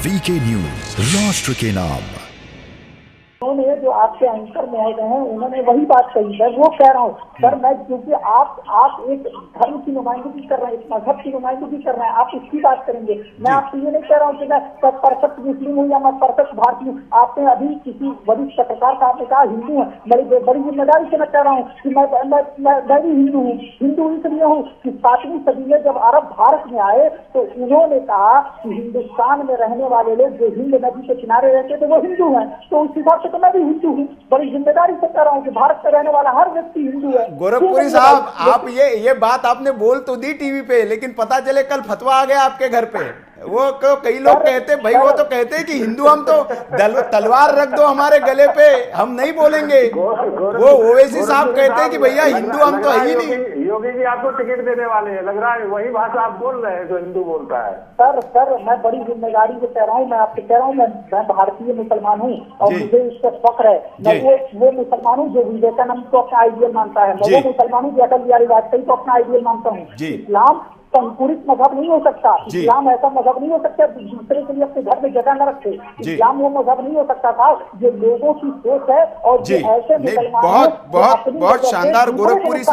VK news, राष्ट्र के नाम। उन्होंने जो आपके एंकर महोदय हैं उन्होंने वही बात कही है, वो कह रहा हूँ सर मैं, क्योंकि आप एक धर्म की नुमाइंदगी कर रहे हैं, एक मजहब की नुमाइंदगी कर रहे हैं, आप उसकी बात करेंगे। मैं आपसे ये नहीं कह रहा हूँ कि मैं परफेक्ट मुस्लिम हूँ या मैं परफेक्ट भारतीय हूँ। आपने अभी किसी बड़ी पत्रकार साहब ने कहा हिंदू है, बड़ी जिम्मेदारी से मैं कह रहा हूँ कि मैं भी हिंदू हूँ। हिंदू इसलिए हूँ कि 7वीं सदी में जब अरब भारत में आए तो उन्होंने कहा कि हिंदुस्तान में रहने वाले लोग जो हिंद नदी के किनारे रहते थे वो हिंदू हैं, तो उस हिसाब से तो मैं भी हिंदू हूँ। बड़ी जिम्मेदारी से कह रहा हूँ कि भारत में रहने वाला हर व्यक्ति हिंदू है। गोरखपुरी साहब, आप ये बात आपने बोल तो दी टीवी पे, लेकिन पता चले कल फतवा आ गया आपके घर पे। वो कई लोग कहते भाई, वो तो कहते हैं कि हिंदू हम तो तलवार रख दो हमारे गले पे, हम नहीं बोलेंगे। वो ओवैसी साहब कहते हैं कि भैया हिंदू हम तो है ही नहीं। योगी जी आपको टिकट देने वाले हैं, लग रहा है वही भाषा आप बोल रहे हैं जो हिंदू बोलता है। सर मैं बड़ी जिम्मेदारी से कह रहा हूँ, मैं आपसे कह रहा हूँ मैं भारतीय मुसलमान हूँ और मुझे इस पर फख्र है। मैं वो मुसलमान हूँ जो विवेकानंद को अपना आइडियल मानता है। मैं वो मुसलमान हूँ जो अटल बिहारी वाजपेयी को अपना आइडियल मानता हूँ। इस्लाम संकुलित मजहब नहीं हो सकता। इस्लाम ऐसा मजहब नहीं हो सकता दूसरे के लिए अपने घर में जगह न रखे। इस्लाम वो मजहब नहीं हो सकता था जो लोगों की सोच है और जो ऐसे बहुत शानदार गोरखपुरी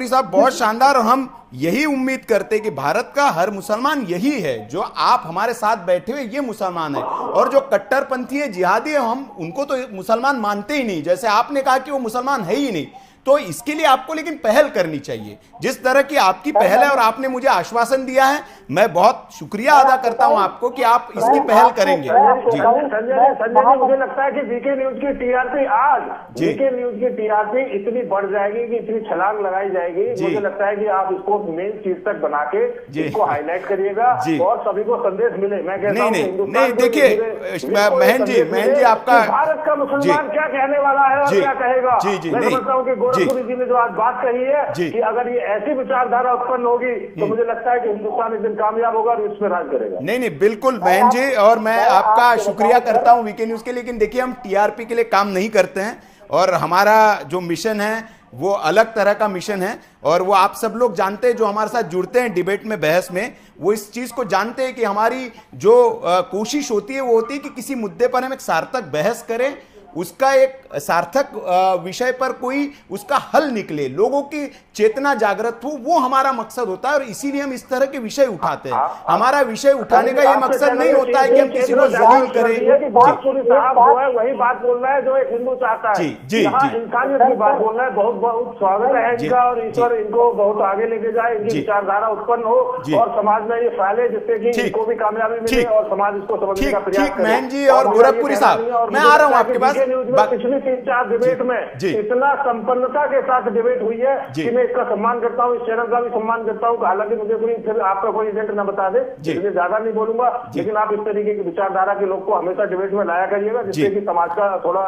साहब, बहुत शानदार। और हम यही उम्मीद करते कि भारत का हर मुसलमान यही है, जो आप हमारे साथ बैठे हुए ये मुसलमान है। और जो कट्टरपंथी है, जिहादी है, हम उनको तो मुसलमान मानते ही नहीं। जैसे आपने कहा कि वो मुसलमान है ही नहीं, तो इसके लिए आपको लेकिन पहल करनी चाहिए। जिस तरह की आपकी पहल है और आपने मुझे आश्वासन दिया है, मैं बहुत शुक्रिया अदा करता हूं आपको कि आप इसकी पहल करेंगे। जी संजय जी, मुझे लगता है कि वीके न्यूज की टीआरपी आज वीके न्यूज की टीआरपी इतनी बढ़ जाएगी कि इतनी छलांग लगाई जाएगी। मुझे लगता है कि आप इसको मेन चीज तक बना के इसको हाईलाइट करिएगा और सभी को संदेश मिले। मैं कहता हूं नहीं, देखिए महन जी आपका भारत का मुसलमान क्या कहने वाला है और क्या कहेगा। मैं समझता हूं कि गोरखपुरी जी ने जो आज बात कही है कि अगर ये ऐसी विचारधारा उत्पन्न होगी तो मुझे लगता है कि हिंदुस्तान एक दिन कामयाब होगा और इसमें राज करेगा। नहीं, बिल्कुल बहन जी, और मैं आपका शुक्रिया करता हूं वीके न्यूज के। लेकिन देखिए, हम टीआरपी के लिए काम नहीं करते हैं और हमारा जो मिशन है वो अलग तरह का मिशन है। और वो आप सब लोग जानते हैं, जो हमारे साथ जुड़ते हैं डिबेट में, बहस में, वो इस चीज को जानते हैं कि हमारी जो कोशिश होती है वो होती है कि किसी मुद्दे पर हम एक सार्थक बहस करें, उसका एक सार्थक विषय पर कोई उसका हल निकले, लोगों की चेतना जागृत हो, वो हमारा मकसद होता है। और इसीलिए हम इस तरह के विषय उठाते हैं। हमारा विषय उठाने का ये मकसद नहीं होता है कि हम किसी को जलील करें। वही बात बोल रहा है जो एक हिंदू चाहता है। इंसानियत की बात बोल रहा है। बहुत बहुत स्वागत है इनका और ईश्वर इनको बहुत आगे लेके जाए, इनकी विचारधारा उत्पन्न हो और समाज में ये फैले, जिससे कि इनको भी कामयाबी मिले और समाज इसको समझने का प्रयास करे। महन जी और गोरखपुरी साहब, मैं आ रहा हूँ आपके पास। न्यूज में पिछली 3-4 डिबेट में इतना संपन्नता के साथ डिबेट हुई है कि मैं इसका सम्मान करता हूँ, इस चैनल का भी सम्मान करता हूँ। हालांकि मुझे कोई फिर आपका कोई एजेंट न बता दे, इसलिए ज्यादा नहीं बोलूंगा, लेकिन आप इस तरीके की विचारधारा के लोग को हमेशा डिबेट में लाया करिएगा, जिससे कि समाज का थोड़ा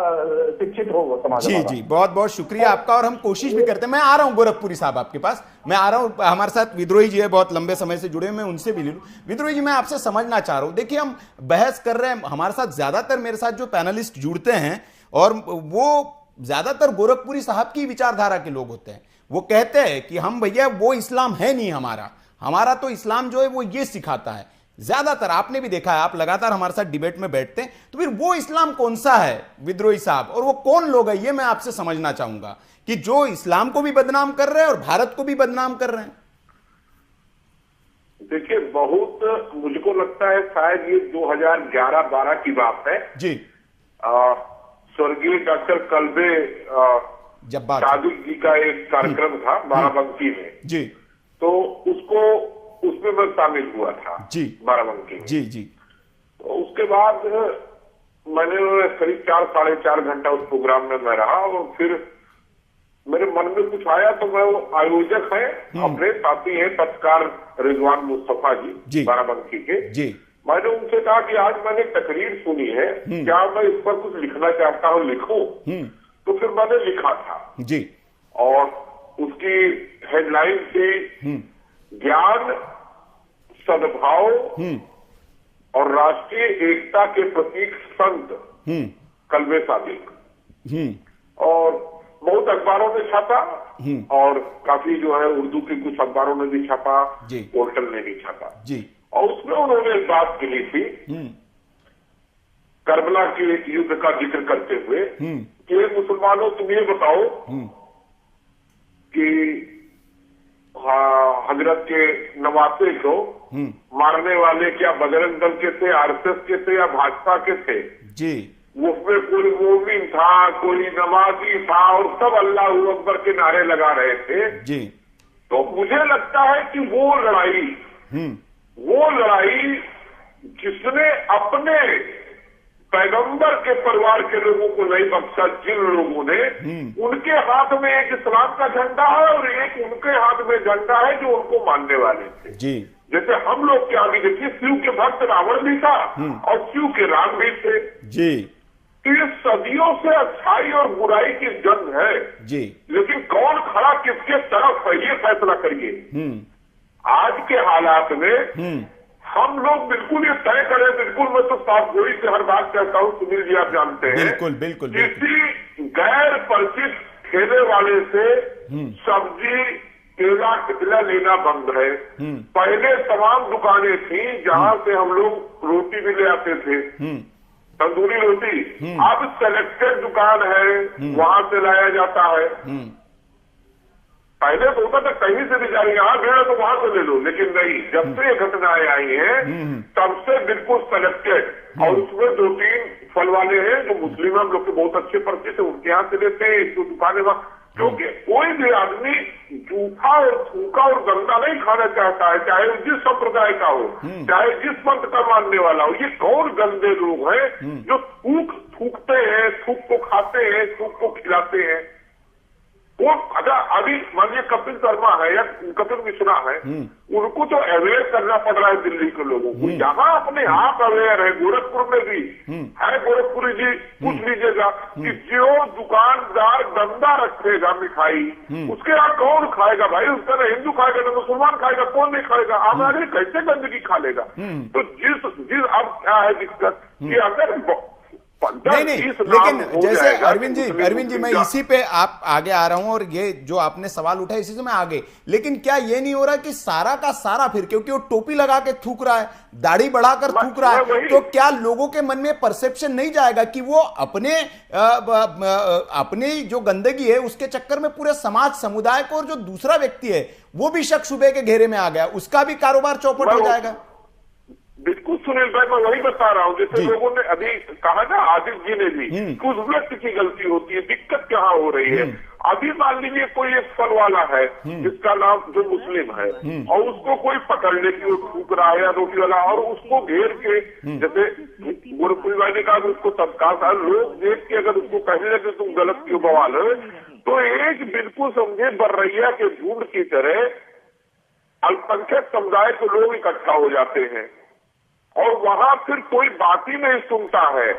शिक्षित हो समाज। जी बहुत बहुत शुक्रिया आपका। और हम कोशिश भी करते हैं। मैं आ रहा हूँ गोरखपुरी साहब आपके पास, मैं आ रहा हूँ। हमारे साथ विद्रोही जी है, बहुत लंबे समय से जुड़े, मैं उनसे भी ले लूँ। विद्रोही जी, मैं आपसे समझना चाह रहा हूँ, देखिए हम बहस कर रहे हैं, हमारे साथ ज्यादातर मेरे साथ जो पैनलिस्ट जुड़ते हैं और वो ज्यादातर गोरखपुरी साहब की विचारधारा के लोग होते हैं। वो कहते हैं कि हम भैया वो इस्लाम है नहीं हमारा तो इस्लाम जो है वो ये सिखाता है। ज्यादातर आपने भी देखा है, आप लगातार हमारे साथ डिबेट में बैठते हैं, तो फिर वो इस्लाम कौन सा है विद्रोही साहब, और वो कौन लोग हैं, ये मैं आपसे समझना चाहूंगा कि जो इस्लाम को भी बदनाम कर रहे हैं और भारत को भी बदनाम कर रहे हैं। देखिए, बहुत मुझको लगता है शायद ये 2011-12 की बात है जी। स्वर्गीय डॉक्टर कल्बे सादिक जी का एक कार्यक्रम था बाराबंकी में जी, तो उसमें मैं शामिल हुआ था जी, बाराबंकी में जी। तो उसके बाद मैंने करीब 4-4.5 घंटा उस प्रोग्राम में मैं रहा और फिर मेरे मन में कुछ आया, तो मैं वो आयोजक है अपने साथी हैं पत्रकार रिजवान मुस्तफा जी बाराबंकी के जी, मैंने उनसे कहा कि आज मैंने तकरीर सुनी है, क्या मैं इस पर कुछ लिखना चाहता हूँ, लिखूं? तो फिर मैंने लिखा था जी, और उसकी हेडलाइन थी ज्ञान, सद्भाव और राष्ट्रीय एकता के प्रतीक संत कल्बे सादिक। और बहुत अखबारों ने छापा और काफी जो है उर्दू के कुछ अखबारों ने भी छापा, पोर्टल ने भी छापा जी। और उसमें उन्होंने एक बात कही थी करबला के युद्ध का जिक्र करते हुए कि मुसलमानों तुम ये बताओ कि हजरत के नवासे को मारने वाले क्या बजरंग दल के थे, आरएसएस के थे या भाजपा के थे जी। उसमें कोई मोमिन था, कोई नमाजी था और सब अल्लाह अकबर के नारे लगा रहे थे जी। तो मुझे लगता है कि वो लड़ाई जिसने अपने पैगंबर के परिवार के लोगों को नहीं बख्शा, जिन लोगों ने उनके हाथ में एक इस्लाम का झंडा है और एक उनके हाथ में झंडा है जो उनको मानने वाले थे जी। जैसे हम लोग क्या भी देखिए, शिव के भक्त रावण भी था और शिव के राम भी थे जी। तो ये सदियों से अच्छाई और बुराई की जंग है जी। लेकिन कौन खड़ा किसके तरफ है ये फैसला करिए। आज के हालात में हम लोग बिल्कुल ये तय करें, बिल्कुल मैं तो साफ गोई से हर बात कहता हूँ, सुनील जी आप जानते हैं, बिल्कुल बिल्कुल किसी गैर परिचित ठेले वाले से सब्जी केला टिकला लेना बंद है। पहले तमाम दुकानें थी जहां से हम लोग रोटी भी ले आते थे, तंदूरी रोटी। अब सेलेक्टेड दुकान है, वहां से लाया जाता है। पहले तो होता था कहीं से भी जाएंगे, यहाँ भीड़ है तो वहां से ले लो, लेकिन नहीं, जब से ये घटनाएं आई हैं तब से बिल्कुल सेलेक्टेड। और उसमें 2-3 फल वाले हैं जो मुस्लिम हम लोग के बहुत अच्छे परिचित है, उनके यहाँ से लेते हैं, जो दुकानें वहां। क्योंकि कोई भी आदमी जूठा और थूका और गंदा नहीं खाना चाहता है, चाहे जिस संप्रदाय का हो, चाहे जिस पंथ का मानने वाला हो। ये कौन गंदे लोग हैं जो थूकते हैं, थूक को खाते हैं, थूक को खिलाते हैं। वो अगर अभी मानिए कपिल शर्मा है या कपिल मिश्रा है, उनको तो अवेयर करना पड़ रहा है दिल्ली के लोगों को। यहाँ अपने आप अवेयर है, गोरखपुर में भी है, गोरखपुरी जी पूछ लीजिएगा कि जो दुकानदार गंदा रखेगा मिठाई, उसके यहाँ कौन खाएगा भाई? उसका ना हिंदू खाएगा ना मुसलमान खाएगा, कौन नहीं खाएगा? आम आदमी कैसे गंदगी खा लेगा? तो जिस अब क्या है दिक्कत कि अगर नहीं, लेकिन जैसे अरविंद जी मैं इसी पे आप आगे आ रहा हूं और ये जो आपने सवाल उठाया इसी से मैं आगे। लेकिन क्या ये नहीं हो रहा कि सारा का सारा फिर, क्योंकि वो टोपी लगा के थूक रहा है, दाढ़ी बढ़ाकर थूक रहा है, तो क्या लोगों के मन में परसेप्शन नहीं जाएगा कि वो अपने जो गंदगी है उसके चक्कर में पूरे समाज समुदाय को, और जो दूसरा व्यक्ति है वो भी शक शुबे के घेरे में आ गया, उसका भी कारोबार चौपट हो जाएगा? बिल्कुल सुनील भाई, मैं वही बता रहा हूँ। जैसे लोगों ने अभी कहा ना, आदित्य जी ने भी, कुछ व्यक्ति की गलती होती है, दिक्कत कहाँ हो रही है। अभी मान लीजिए कोई एक फल वाला है जिसका नाम जो मुस्लिम है और उसको कोई पकड़ ले कि वो थूक रहा है या रोटी वाला, और उसको घेर के, जैसे गोरखपुरी भाई ने कहा उसको तत्काल लोग देख के अगर उसको कहने लगे तुम गलत क्यों बवाल है, तो एक बिल्कुल समझे बर्रैया के झुंड की तरह अल्पसंख्यक समुदाय के लोग इकट्ठा हो जाते हैं और वहां फिर कोई बात ही नहीं सुनता है।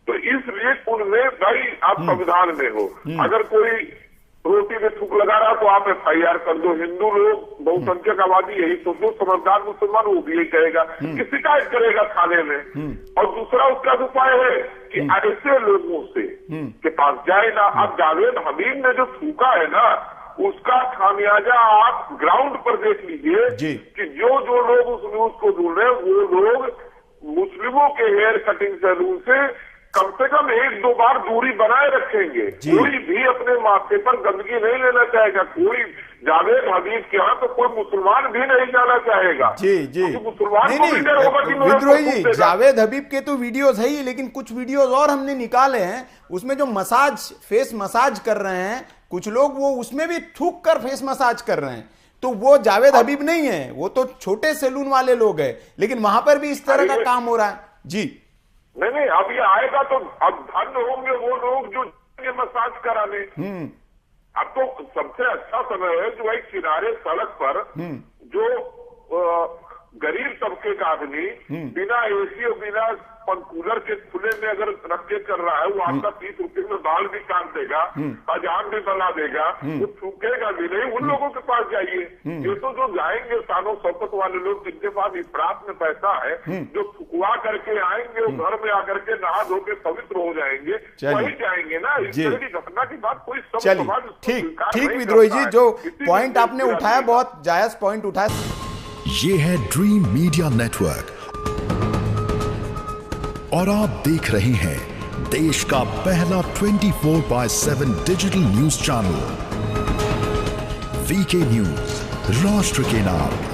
तो इसलिए उनमें भाई आप संविधान में हो, अगर कोई रोटी में थूक लगा रहा तो आप FIR कर दो। हिंदू लोग बहुसंख्यक आबादी यही तो, जो समझदार मुसलमान वो भी यही कहेगा कि शिकायत करेगा थाने में। और दूसरा उसका उपाय है कि ऐसे लोगों से के पास जाए ना। अब जावेद हबीब ने जो थूका है ना, उसका खामियाजा आप ग्राउंड पर देख लीजिए कि जो लोग उस न्यूज को ढूंढ रहे हैं वो लोग मुस्लिमों के हेयर कटिंग सैलून से कम 1-2 बार दूरी बनाए रखेंगे। कोई भी अपने माथे पर गंदगी नहीं लेना चाहेगा। कोई जावेद हबीब के यहाँ तो कोई मुसलमान भी नहीं जाना चाहेगा। जी मुसलमान विद्रोही जी, जावेद हबीब के तो वीडियोस है ही, लेकिन कुछ वीडियोस और हमने निकाले हैं, उसमें जो फेस मसाज कर रहे हैं कुछ लोग, वो उसमें भी थूक कर फेस मसाज कर रहे हैं। तो वो जावेद हबीब नहीं है, वो तो छोटे सैलून वाले लोग हैं, लेकिन वहां पर भी इस तरह का काम हो रहा है। जी नहीं, अब ये आएगा तो अब धन्य होंगे वो लोग जो मसाज कराने। अब तो सबसे अच्छा समय है जो एक किनारे सड़क पर जो गरीब तबके का आदमी बिना एसी और बिना कूलर के खुले में अगर रख के कर रहा है, वो आपका 30 रुपए में बाल भी काट देगा, अजान भी बना देगा, वो थूकेगा भी नहीं। उन लोगों के पास जाइए। ये तो जो जाएंगे सानों शौकत वाले लोग जिनके पास इफरात में पैसा है, जो थुकवा करके आएंगे, वो घर में आकर के नहा धो के पवित्र हो जाएंगे, वही जाएंगे ना। इस तरह की घटना की बात कोई ठीक विद्रोही जी, जो पॉइंट आपने उठाया बहुत जायज पॉइंट उठाया। ये है ड्रीम मीडिया नेटवर्क और आप देख रहे हैं देश का पहला 24/7 digital news channel VK news, राष्ट्र के नाम।